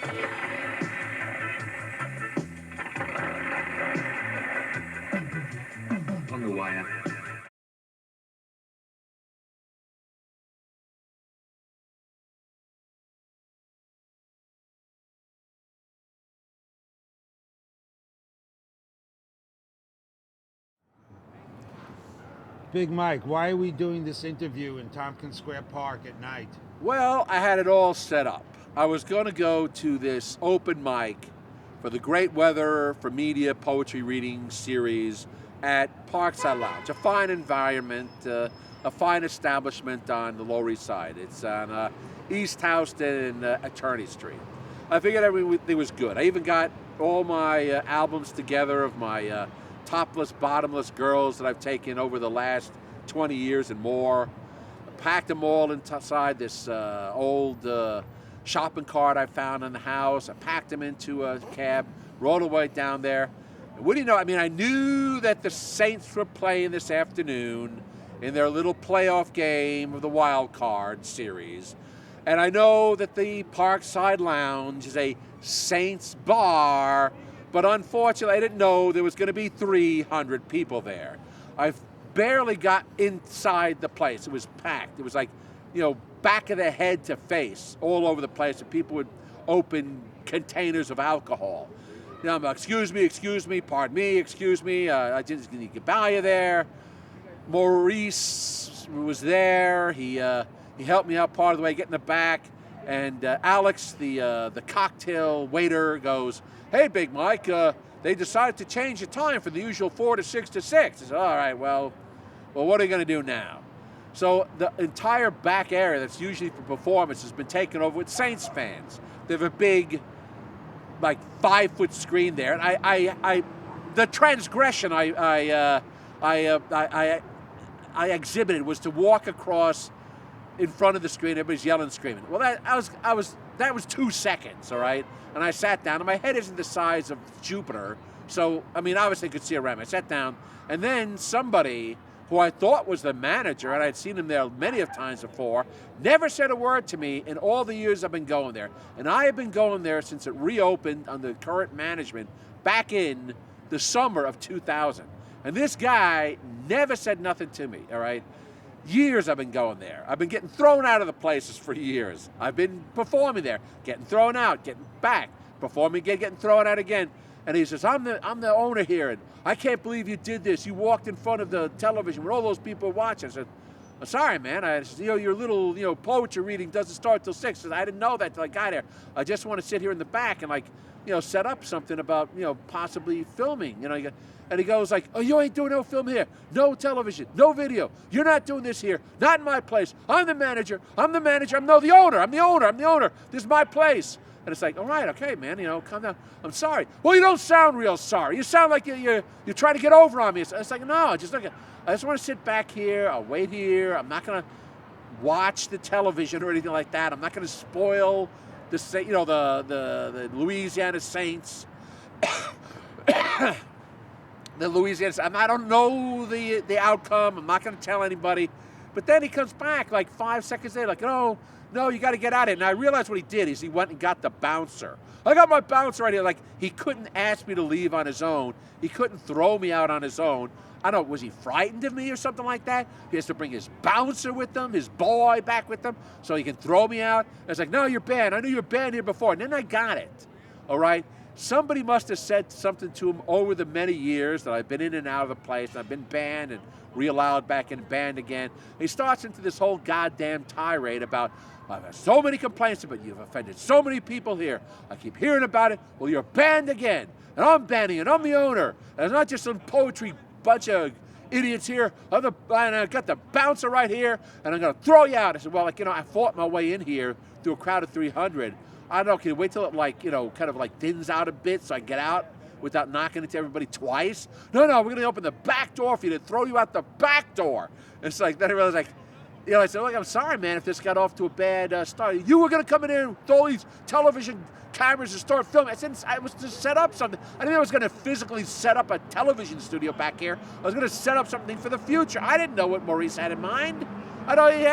On the wire. Big Mike, why are we doing this interview in Tompkins Square Park at night? Well, I had it all set up. I was going to go to this open mic for the Great Weather for Media Poetry Reading Series at Parkside Lounge, a fine environment, a fine establishment on the Lower East Side. It's on East Houston and Attorney Street. I figured everything was good. I even got all my albums together of my topless, bottomless girls that I've taken over the last 20 years and more. Packed them all inside this old shopping cart I found in the house. I packed them into a cab, rode away down there. And what do you know? I mean, I knew that the Saints were playing this afternoon in their little playoff game of the wild card series. And I know that the Parkside Lounge is a Saints bar, but unfortunately I didn't know there was going to be 300 people there. I barely got inside the place. It was packed. It was like, back of the head to face all over the place, and people would open containers of alcohol. I'm like, excuse me, pardon me, excuse me, I just need to get by you there. Maurice was there. He helped me out part of the way, get in the back. And Alex, the cocktail waiter, goes, "Hey, Big Mike, they decided to change the time from the usual 4 to 6 to 6. I said, all right, well, what are you going to do now? So the entire back area that's usually for performance has been taken over with Saints fans. They have a big, 5-foot screen there. And the transgression I exhibited was to walk across in front of the screen. Everybody's yelling and screaming. Well, that was 2 seconds, all right? And I sat down, and my head isn't the size of Jupiter, so, obviously I could see around me. I sat down, and then somebody who I thought was the manager, and I'd seen him there many of times before, never said a word to me in all the years I've been going there. And I have been going there since it reopened under current management back in the summer of 2000. And this guy never said nothing to me, all right? Years I've been going there. I've been getting thrown out of the places for years. I've been performing there, getting thrown out, getting back, performing again, getting thrown out again. And he says, I'm the owner here, and I can't believe you did this. You walked in front of the television when all those people were watching. I said, I'm sorry, man. I said, your little poetry reading doesn't start till 6. I said, I didn't know that till I got here. I just want to sit here in the back and set up something about possibly filming. And he goes like, oh, you ain't doing no film here, no television, no video. You're not doing this here, not in my place. I'm the manager. I'm the owner. This is my place. And it's like, all right, okay, man, calm down. I'm sorry. Well, you don't sound real sorry. You sound like you're trying to get over on me. It's like, no, I just want to sit back here. I'll wait here. I'm not going to watch the television or anything like that. I'm not going to spoil the Louisiana Saints. The Louisiana Saints. I don't know the outcome. I'm not going to tell anybody. But then he comes back 5 seconds later, no, you got to get out of it. And I realized what he did is he went and got the bouncer. I got my bouncer right here. He couldn't ask me to leave on his own. He couldn't throw me out on his own. I don't know, was he frightened of me or something like that? He has to bring his bouncer with him, his boy back with him, so he can throw me out. I was like, no, you're banned. I knew you were banned here before. And then I got it, all right? Somebody must have said something to him over the many years that I've been in and out of the place, and I've been banned and re-allowed back and banned again. He starts into this whole goddamn tirade about, I've had so many complaints about you. You've offended so many people here. I keep hearing about it. Well, you're banned again. And I'm banning it. I'm the owner. And it's not just some poetry bunch of idiots here. And I got the bouncer right here, and I'm going to throw you out. I said, well, I fought my way in here through a crowd of 300. I don't know, can you wait till it thins out a bit so I can get out without knocking into everybody twice? No, we're going to open the back door for you to throw you out the back door. And it's like, then I realized I said, look, I'm sorry, man, if this got off to a bad start. You were going to come in here with all these television cameras and start filming. I was to set up something. I didn't know I was going to physically set up a television studio back here. I was going to set up something for the future. I didn't know what Maurice had in mind. I know he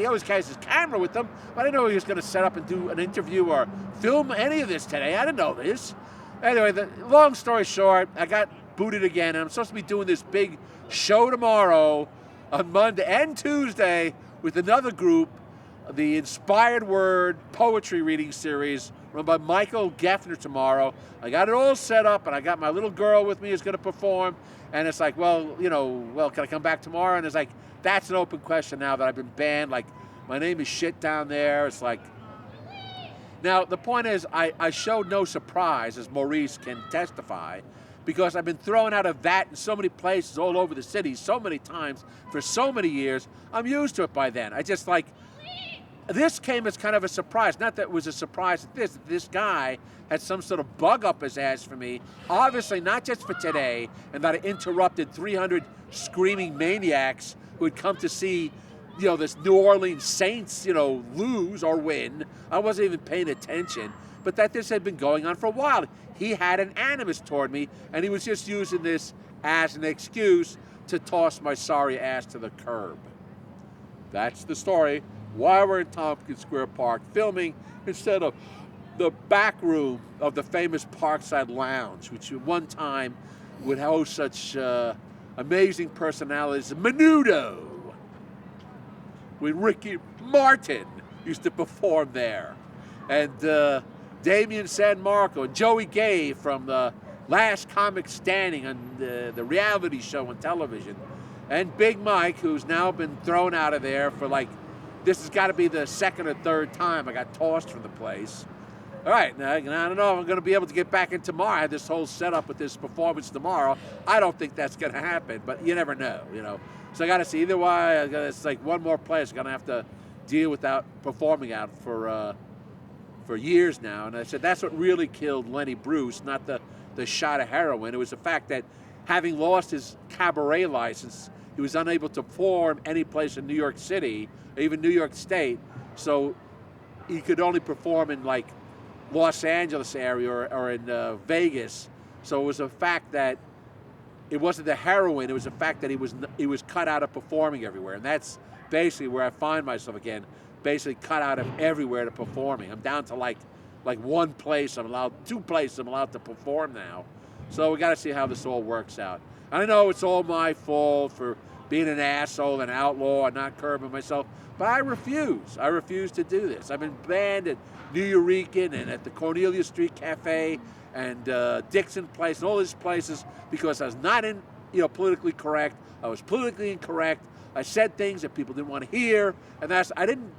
always carries his camera with him, but I didn't know he was going to set up and do an interview or film any of this today. I didn't know this. Anyway, the long story short, I got booted again, and I'm supposed to be doing this big show tomorrow on Monday and Tuesday with another group, the Inspired Word Poetry Reading Series run by Michael Geffner tomorrow. I got it all set up, and I got my little girl with me who's going to perform, and it's like, well, can I come back tomorrow? And it's like, that's an open question now that I've been banned. Like, my name is shit down there. It's like, now, the point is, I showed no surprise, as Maurice can testify, because I've been thrown out of that in so many places all over the city so many times for so many years. I'm used to it by then. I just this came as kind of a surprise. Not that it was a surprise that this guy had some sort of bug up his ass for me. Obviously, not just for today, and that I interrupted 300 screaming maniacs who had come to see this New Orleans Saints, lose or win. I wasn't even paying attention, but that this had been going on for a while. He had an animus toward me, and he was just using this as an excuse to toss my sorry ass to the curb. That's the story. Why we're in Tompkins Square Park filming instead of the back room of the famous Parkside Lounge, which at one time would host such amazing personalities. Menudo with Ricky Martin used to perform there. And Damien San Marco and Joey Gay from the Last Comic Standing on the reality show on television. And Big Mike, who's now been thrown out of there for this has got to be the second or third time I got tossed from the place. All right, now I don't know if I'm going to be able to get back in tomorrow. I had this whole setup with this performance tomorrow. I don't think that's going to happen, but you never know, So I got to see. Either way, it's like one more place I'm going to have to deal without performing out for years now. And I said that's what really killed Lenny Bruce, not the shot of heroin. It was the fact that having lost his cabaret license, he was unable to perform any place in New York City, or even New York State. So he could only perform in Los Angeles area or in Vegas. So it was a fact that it wasn't the heroin, it was the fact that he was cut out of performing everywhere. And that's basically where I find myself again, basically cut out of everywhere to performing. I'm down to like one place two places I'm allowed to perform now. So we got to see how this all works out. I know it's all my fault for being an asshole, an outlaw, and not curbing myself, but I refuse. I refuse to do this. I've been banned at New Eurekan and at the Cornelia Street Cafe and Dixon Place and all these places because I was not politically correct. I was politically incorrect. I said things that people didn't want to hear, and I didn't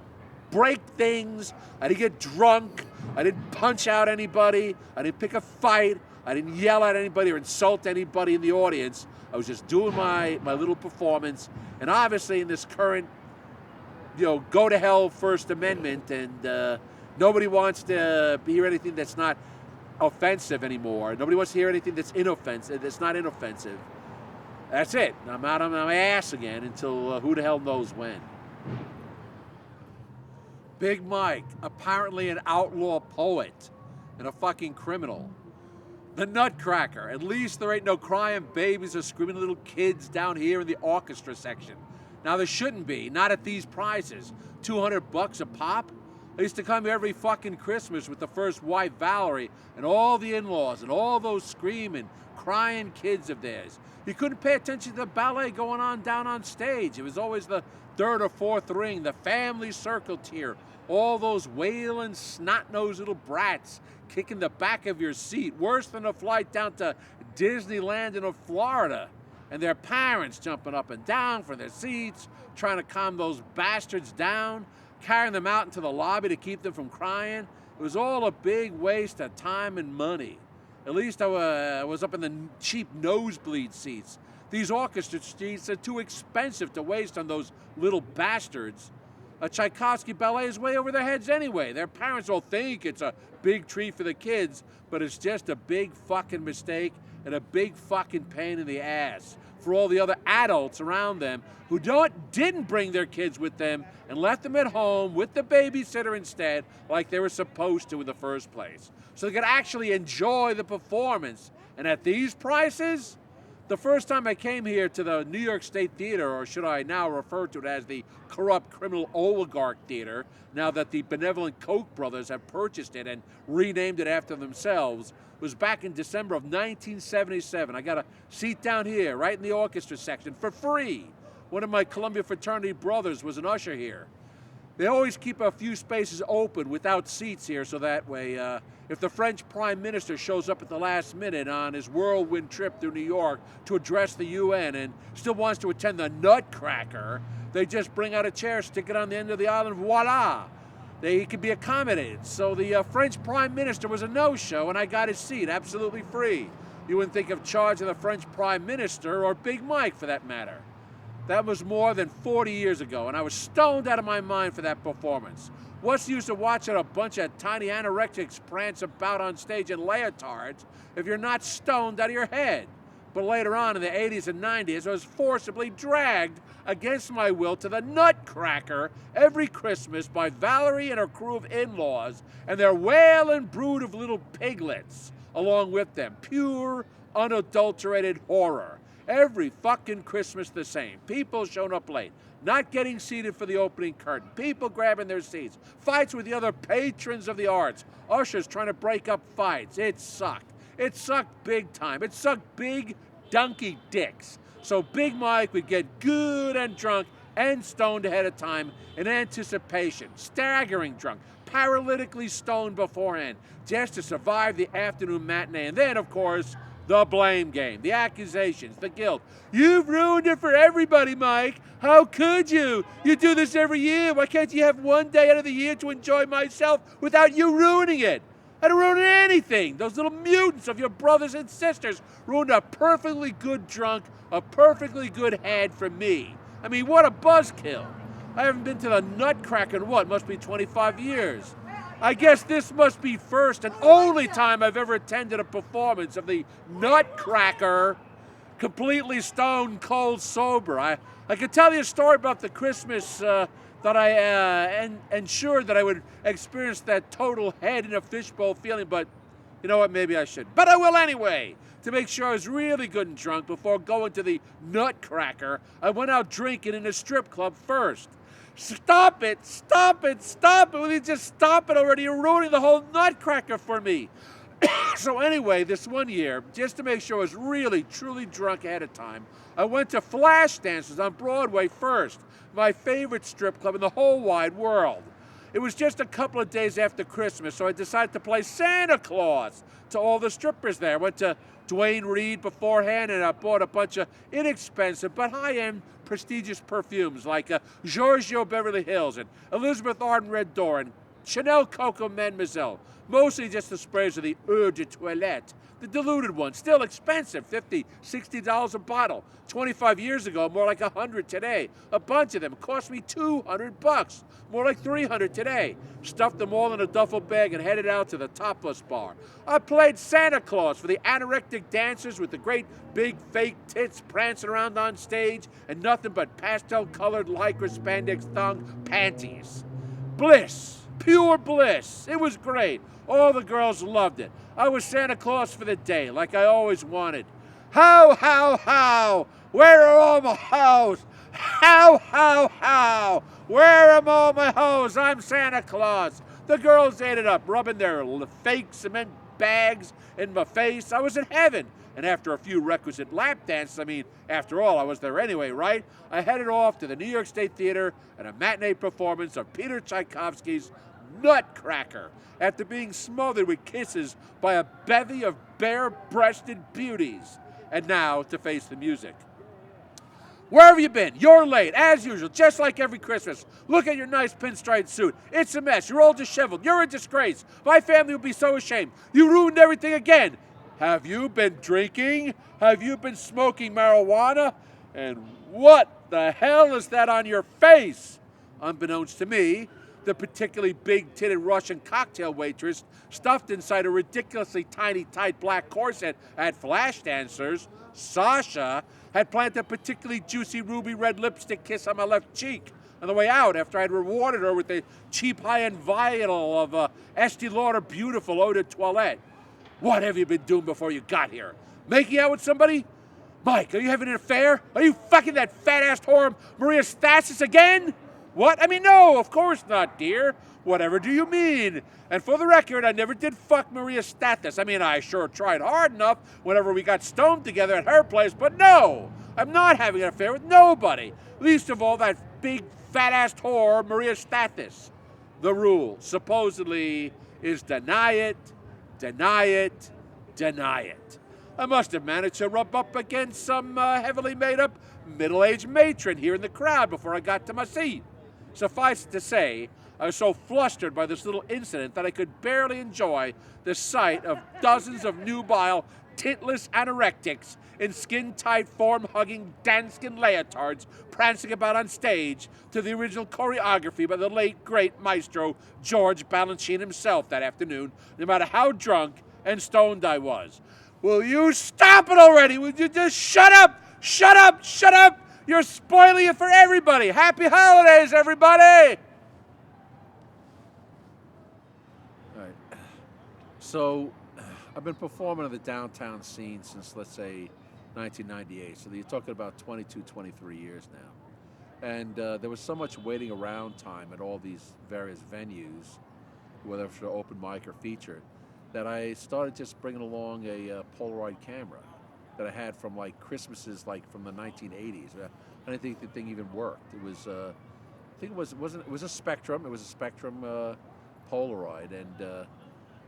break things. I didn't get drunk. I didn't punch out anybody. I didn't pick a fight. I didn't yell at anybody or insult anybody in the audience. I was just doing my little performance. And obviously in this current, go to hell First Amendment, and nobody wants to hear anything that's not offensive anymore. Nobody wants to hear anything that's inoffensive, that's not inoffensive. That's it. I'm out on my ass again until who the hell knows when. Big Mike, apparently an outlaw poet and a fucking criminal. The Nutcracker, at least there ain't no crying babies or screaming little kids down here in the orchestra section. Now there shouldn't be, not at these prices. $200 a pop? I used to come here every fucking Christmas with the first wife, Valerie, and all the in-laws, and all those screaming, crying kids of theirs. You couldn't pay attention to the ballet going on down on stage. It was always the third or fourth ring, the family circle tier, all those wailing, snot-nosed little brats kicking the back of your seat, worse than a flight down to Disneyland in Florida, and their parents jumping up and down from their seats, trying to calm those bastards down, carrying them out into the lobby to keep them from crying. It was all a big waste of time and money. At least I was up in the cheap nosebleed seats. These orchestra seats are too expensive to waste on those little bastards. A Tchaikovsky ballet is way over their heads anyway. Their parents will think it's a big treat for the kids, but it's just a big fucking mistake and a big fucking pain in the ass for all the other adults around them who didn't bring their kids with them and left them at home with the babysitter instead like they were supposed to in the first place. So they could actually enjoy the performance. And at these prices, The first time I came here to the New York State Theater, or should I now refer to it as the corrupt criminal oligarch theater, now that the benevolent Koch brothers have purchased it and renamed it after themselves, was back in December of 1977. I got a seat down here, right in the orchestra section, for free. One of my Columbia fraternity brothers was an usher here. They always keep a few spaces open without seats here, so that way, if the French Prime Minister shows up at the last minute on his whirlwind trip through New York to address the UN and still wants to attend the Nutcracker, they just bring out a chair, stick it on the end of the island, voila! He can be accommodated. So the French Prime Minister was a no-show, and I got his seat absolutely free. You wouldn't think of charge of the French Prime Minister, or Big Mike for that matter. That was more than 40 years ago, and I was stoned out of my mind for that performance. What's the use of watching a bunch of tiny anorexics prance about on stage in leotards if you're not stoned out of your head? But later on in the 80s and 90s, I was forcibly dragged against my will to the Nutcracker every Christmas by Valerie and her crew of in-laws and their wailing brood of little piglets along with them. Pure, unadulterated horror. Every fucking Christmas the same. People showing up late, not getting seated for the opening curtain, people grabbing their seats, fights with the other patrons of the arts, ushers trying to break up fights. It sucked. It sucked big time. It sucked big donkey dicks. So Big Mike would get good and drunk and stoned ahead of time in anticipation, staggering drunk, paralytically stoned beforehand, just to survive the afternoon matinee. And then, of course, the blame game, the accusations, the guilt. You've ruined it for everybody, Mike. How could you? You do this every year. Why can't you have one day out of the year to enjoy myself without you ruining it? I didn't ruin anything. Those little mutants of your brothers and sisters ruined a perfectly good drunk, a perfectly good head for me. I mean, what a buzzkill. I haven't been to the Nutcracker in what, must be 25 years. I guess this must be first and only time I've ever attended a performance of the Nutcracker completely stone cold sober. I could tell you a story about the Christmas that I ensured that I would experience that total head in a fishbowl feeling, but you know what, maybe I shouldn't. But I will anyway. To make sure I was really good and drunk before going to the Nutcracker, I went out drinking in a strip club first. Stop it! Stop it! Stop it! Will you just stop it already? You're ruining the whole Nutcracker for me. So anyway, this one year, just to make sure I was really, truly drunk ahead of time, I went to Flash Dancers on Broadway first, my favorite strip club in the whole wide world. It was just a couple of days after Christmas, so I decided to play Santa Claus to all the strippers there. I went to Duane Reade beforehand, and I bought a bunch of inexpensive but high-end prestigious perfumes like Giorgio Beverly Hills and Elizabeth Arden Red Door and Chanel Coco Mademoiselle. Mostly just the sprays of the Eau de Toilette. The diluted ones, still expensive, $50, $60 a bottle. 25 years ago, more like $100 today. A bunch of them cost me $200, more like $300 today. Stuffed them all in a duffel bag and headed out to the topless bar. I played Santa Claus for the anorectic dancers with the great big fake tits prancing around on stage and nothing but pastel-colored lycra spandex thong panties. Bliss. Pure bliss. It was great. All the girls loved it. I was Santa Claus for the day, like I always wanted. How? Where are all my hoes? How? Where are all my hoes? I'm Santa Claus. The girls ate it up, rubbing their fake cement bags in my face. I was in heaven. And after a few requisite lap dances, after all, I was there anyway, right? I headed off to the New York State Theater and a matinee performance of Peter Tchaikovsky's Nutcracker, after being smothered with kisses by a bevy of bare-breasted beauties. And now to face the music. Where have you been? You're late, as usual, just like every Christmas. Look at your nice pinstripe suit. It's a mess. You're all disheveled. You're a disgrace. My family will be so ashamed. You ruined everything again. Have you been drinking? Have you been smoking marijuana? And what the hell is that on your face? Unbeknownst to me, the particularly big-titted Russian cocktail waitress stuffed inside a ridiculously tiny, tight black corset at Flash Dancers, Sasha, had planted a particularly juicy ruby red lipstick kiss on my left cheek on the way out after I had rewarded her with the cheap high-end vial of Estee Lauder Beautiful Eau de Toilette. What have you been doing before you got here? Making out with somebody? Mike, are you having an affair? Are you fucking that fat-ass whore Maria Stasis again? What? I mean, no, of course not, dear. Whatever do you mean? And for the record, I never did fuck Maria Stathis. I mean, I sure tried hard enough whenever we got stoned together at her place, but no! I'm not having an affair with nobody. Least of all that big fat-ass whore Maria Stathis. The rule, supposedly, is deny it, deny it, deny it. I must have managed to rub up against some heavily made-up middle-aged matron here in the crowd before I got to my seat. Suffice it to say, I was so flustered by this little incident that I could barely enjoy the sight of dozens of nubile, tintless anorectics in skin-tight, form-hugging Danskin leotards prancing about on stage to the original choreography by the late, great maestro George Balanchine himself that afternoon, no matter how drunk and stoned I was. Will you stop it already? Will you just shut up? Shut up! Shut up! You're spoiling it for everybody. Happy holidays, everybody! All right. So, I've been performing in the downtown scene since, let's say, 1998. So you're talking about 22, 23 years now. And there was so much waiting around time at all these various venues, whether for open mic or feature, that I started just bringing along a Polaroid camera that I had from like Christmases, like from the 1980s. I didn't think the thing even worked. It was, I think it was a Spectrum. It was a Spectrum Polaroid, and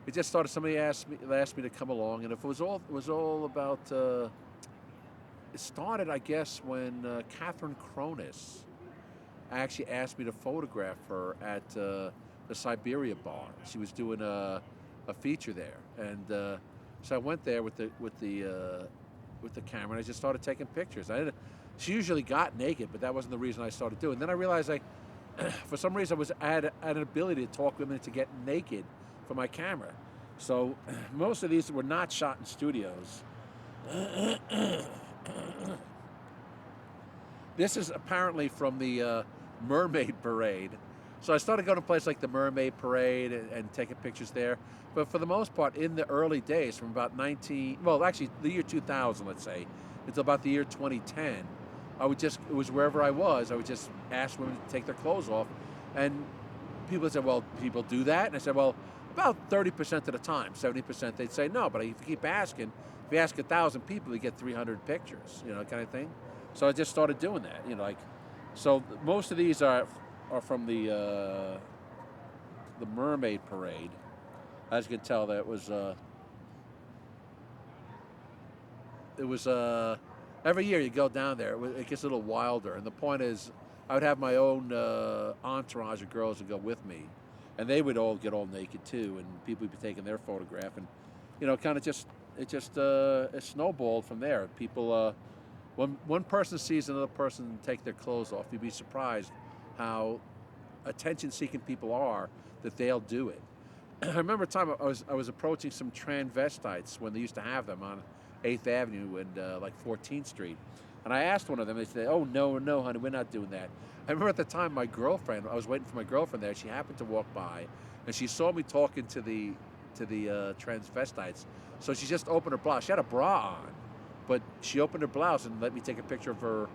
it just started. Somebody asked me to come along, and it was all about. It started, I guess, when Catherine Cronus actually asked me to photograph her at the Siberia Bar. She was doing a feature there, and so I went there with the camera, and I just started taking pictures. She usually got naked, but that wasn't the reason I started doing it. Then I realized for some reason I had an ability to talk women into getting naked for my camera. So most of these were not shot in studios. This is apparently from the Mermaid Parade. So I started going to places like the Mermaid Parade and taking pictures there. But for the most part, in the early days, from about the year 2000, let's say, until about the year 2010, it was wherever I was, I would just ask women to take their clothes off. And people would say, well, people do that? And I said, well, about 30% of the time, 70% they'd say no. But if you keep asking, if you ask 1,000 people, you get 300 pictures, kind of thing. So I just started doing that, So most of these are from the Mermaid Parade. As you can tell, that it was every year you go down there, it gets a little wilder. And the point is, I would have my own entourage of girls to go with me, and they would all get all naked too, and people would be taking their photograph, and it snowballed from there. People, when one person sees another person take their clothes off, you'd be surprised how attention-seeking people are that they'll do it. I remember a time I was approaching some transvestites when they used to have them on 8th Avenue and like 14th Street. And I asked one of them, they said, oh, no, honey, we're not doing that. I remember at the time I was waiting for my girlfriend there. She happened to walk by, and she saw me talking to the transvestites. So she just opened her blouse. She had a bra on, but she opened her blouse and let me take a picture of her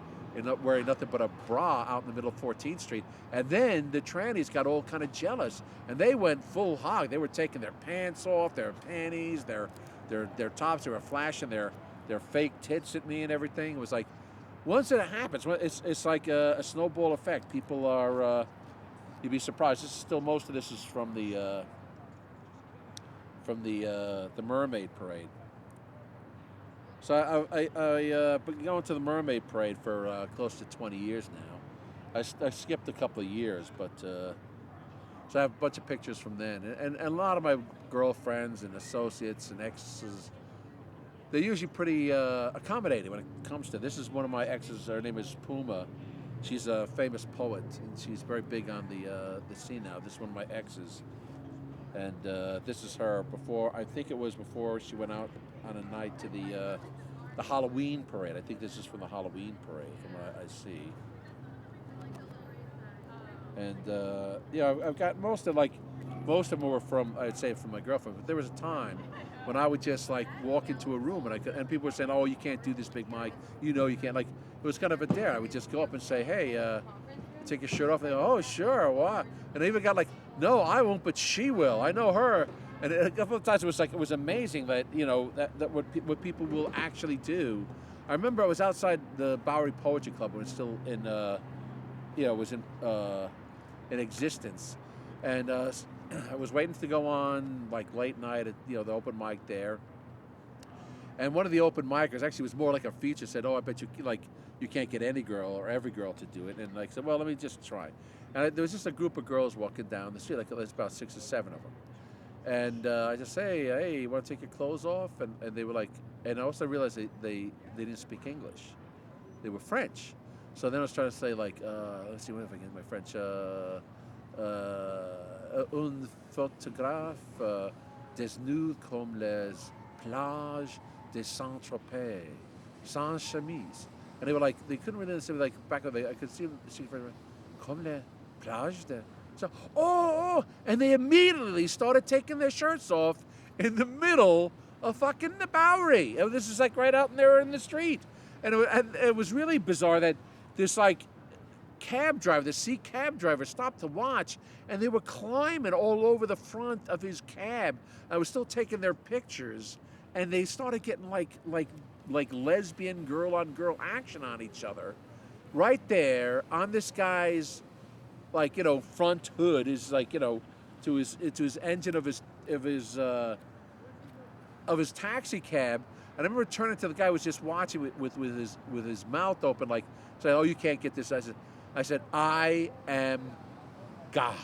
wearing nothing but a bra out in the middle of 14th Street. And then the trannies got all kind of jealous, and they went full hog. They were taking their pants off, their panties, their tops. They were flashing their fake tits at me and everything. It was like, once it happens, it's like a snowball effect. People are, you'd be surprised. Most of this is from the Mermaid Parade. So I've been going to the Mermaid Parade for close to 20 years now. I skipped a couple of years, but so I have a bunch of pictures from then. And a lot of my girlfriends and associates and exes, they're usually pretty accommodating when it comes to this. Is one of my exes. Her name is Puma. She's a famous poet, and she's very big on the scene now. This is one of my exes. And this is her I think it was before she went out on a night to the Halloween parade. I think this is from the Halloween parade, from what I see. And I've got most of most of them were from, I'd say, from my girlfriend. But there was a time when I would just like walk into a room and people were saying, "Oh, you can't do this, Big Mike. You know you can't." Like it was kind of a dare. I would just go up and say, "Hey, take your shirt off." And they go, "Oh, sure, why?" And I even got like, "No, I won't, but she will. I know her." And a couple of times it was amazing that that what people will actually do. I remember I was outside the Bowery Poetry Club when it was still in was in existence, and I was waiting to go on like late night at the open mic there. And one of the open micers actually was more like a feature. Said, "Oh, I bet you can't get any girl or every girl to do it." And like said, "Well, let me just try." And there was just a group of girls walking down the street, like there's about 6 or 7 of them. And I just say, "Hey, you want to take your clothes off?" And they were like, and I also realized they didn't speak English. They were French. So then I was trying to say like, let's see if I can get my French. Un photographe desnude comme les plages de Saint-Tropez, sans chemise. And they were like, they couldn't really understand, like back of the, I could see them, comme les plages de. So, and they immediately started taking their shirts off in the middle of fucking the Bowery. And this is like right out there in the street. And it was really bizarre that this like cab driver, the C cab driver, stopped to watch, and they were climbing all over the front of his cab. I was still taking their pictures, and they started getting like lesbian girl on girl action on each other, right there on this guy's front hood is to his engine of his taxi cab. And I remember turning to the guy who was just watching with his mouth open, like saying, "Oh, you can't get this." I said, "I am God,"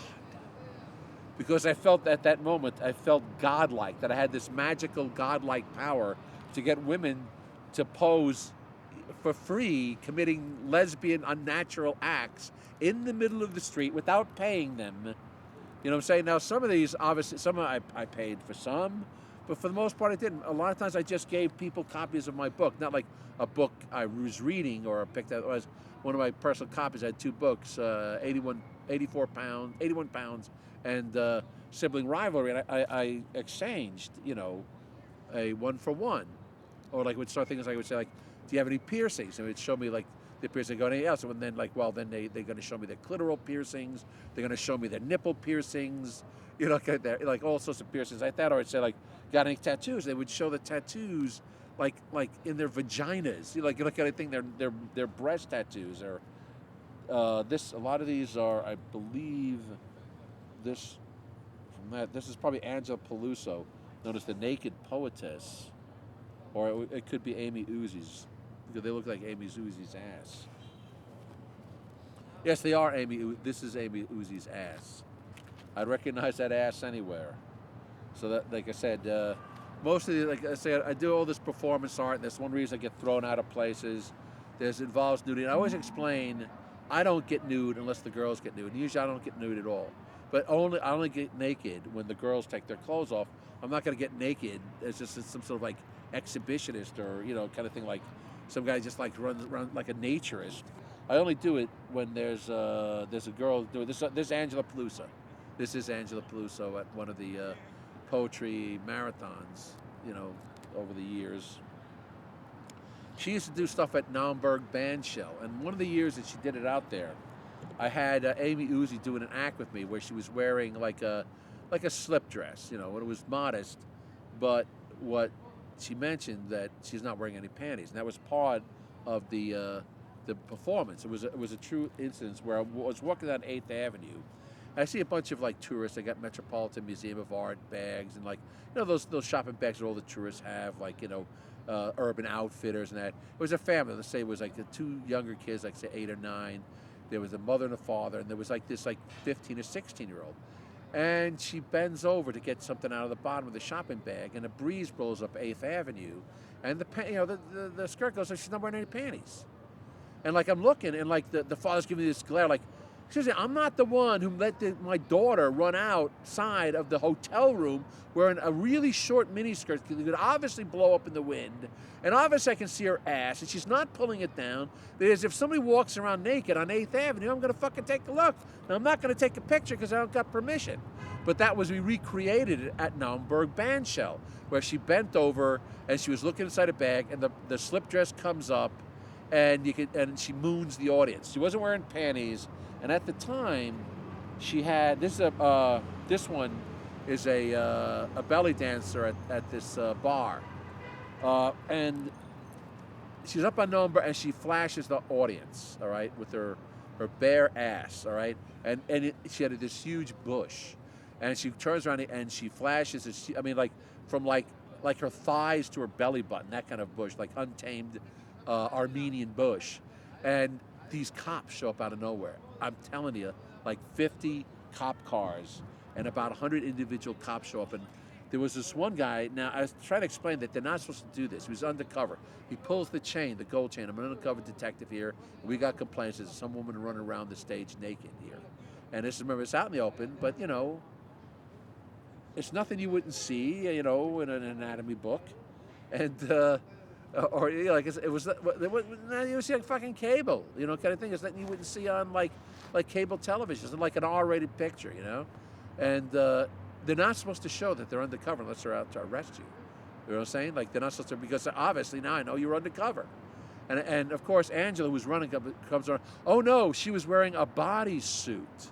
because I felt at that moment I felt godlike, that I had this magical godlike power to get women to pose for free, committing lesbian unnatural acts in the middle of the street without paying them. You know what I'm saying? Now, some of these, obviously, some I paid for some, but for the most part I didn't. A lot of times I just gave people copies of my book, not like a book I was reading or picked out. It was one of my personal copies. I had 2 books, 81 pounds, and Sibling Rivalry, and I exchanged, a 1 for 1. Or like would start things like I would say like, "Do you have any piercings?" And it would show me like the piercing. Go anything else? And then then they're going to show me their clitoral piercings. They're going to show me their nipple piercings. Like all sorts of piercings like that. Or I'd say like, "Got any tattoos?" They would show the tattoos like in their vaginas. You look at, I think their breast tattoos or a lot of these are, I believe, this is probably Angela Peluso, known as the Naked Poetess. Or it could be Amy Uzi's, because they look like Amy Uzi's ass. Yes, they are Amy. This is Amy Uzi's ass. I'd recognize that ass anywhere. So that, like I said, most of the, like I said, I do all this performance art, and that's one reason I get thrown out of places. Involves nudity. And I always explain, I don't get nude unless the girls get nude. And usually I don't get nude at all. But I only get naked when the girls take their clothes off. I'm not going to get naked. It's just some sort of like exhibitionist or kind of thing, like some guy just like runs around like a naturist. I only do it when there's a girl doing this. This is Angela Peluso. This is Angela Peluso at one of the poetry marathons, over the years. She used to do stuff at Naumburg Bandshell, and one of the years that she did it out there, I had Amy Uzi doing an act with me where she was wearing like a slip dress, and it was modest, but what she mentioned that she's not wearing any panties, and that was part of the performance. It was a true instance where I was walking down 8th Avenue. I see a bunch of like tourists. They got Metropolitan Museum of Art bags and those shopping bags that all the tourists have, Urban Outfitters and that. It was a family. Let's say it was like the 2 younger kids, like say 8 or 9. There was a mother and a father, and there was like this 15 or 16-year-old. And she bends over to get something out of the bottom of the shopping bag, and a breeze blows up 8th Avenue, and the skirt goes, so she's not wearing any panties. And I'm looking, and the father's giving me this glare, like, Excuse me, I'm not the one who let my daughter run outside of the hotel room wearing a really short miniskirt that could obviously blow up in the wind, and obviously I can see her ass, and she's not pulling it down. Because if somebody walks around naked on 8th Avenue, I'm going to fucking take a look. Now, I'm not going to take a picture because I don't got permission. But that was, we recreated it at Naumburg Bandshell, where she bent over and she was looking inside a bag, and the slip dress comes up, and she moons the audience. She wasn't wearing panties. And at the time, she had this one is a belly dancer at this bar, and she's up on number and she flashes the audience, all right, with her bare ass, all right, and she had this huge bush, and she turns around and she flashes. From her thighs to her belly button, that kind of bush, like untamed Armenian bush, and these cops show up out of nowhere. I'm telling you, like 50 cop cars and about 100 individual cops show up. And there was this one guy, now I was trying to explain that they're not supposed to do this. He was undercover. He pulls the chain, the gold chain. I'm an undercover detective here. We got complaints. There's some woman running around the stage naked here. And remember, it's out in the open, but it's nothing you wouldn't see, in an anatomy book. And, it was you see like fucking cable, kind of thing. It's nothing you wouldn't see on like cable television. It's like an R-rated picture, and they're not supposed to show that they're undercover unless they're out to arrest you. You know what I'm saying? Like they're not supposed to, because obviously now I know you're undercover. And of course Angela, who's running, comes on. Oh no, she was wearing a bodysuit.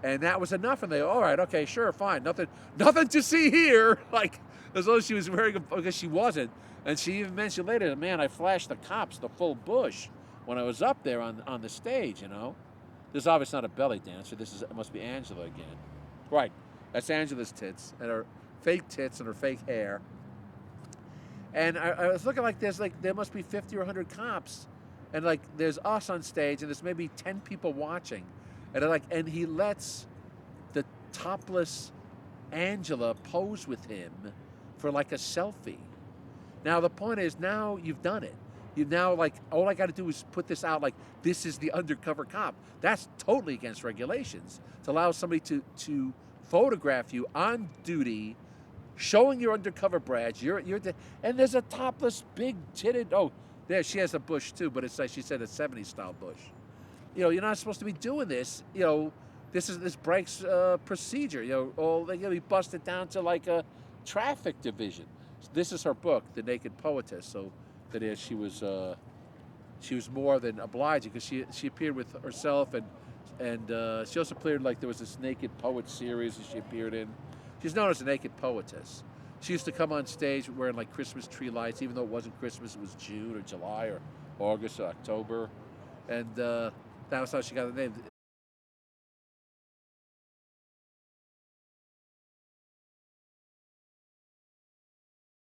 And that was enough. And they, all right, okay, sure, fine, nothing to see here. Like as long as she was wearing because she wasn't. And she even mentioned later, man, I flashed the cops the full bush when I was up there on the stage, This is obviously not a belly dancer. It must be Angela again. Right, that's Angela's tits, and her fake tits and her fake hair. And I was looking like there must be 50 or 100 cops, and like there's us on stage, and there's maybe 10 people watching. And he lets the topless Angela pose with him for like a selfie. Now, the point is, now you've done it. You now, all I got to do is put this out like, this is the undercover cop. That's totally against regulations to allow somebody to photograph you on duty, showing your undercover badge. And there's a topless, big-titted, there, she has a bush too, but it's like she said, a 70s style bush. You're not supposed to be doing this. This breaks procedure. They're going to be busted down to like a traffic division. This is her book, The Naked Poetess. So that is, she was more than obliging because she appeared with herself and she also appeared there was this Naked Poet series that she appeared in. She's known as the Naked Poetess. She used to come on stage wearing like Christmas tree lights, even though it wasn't Christmas, it was June or July or August or October, and that was how she got the name.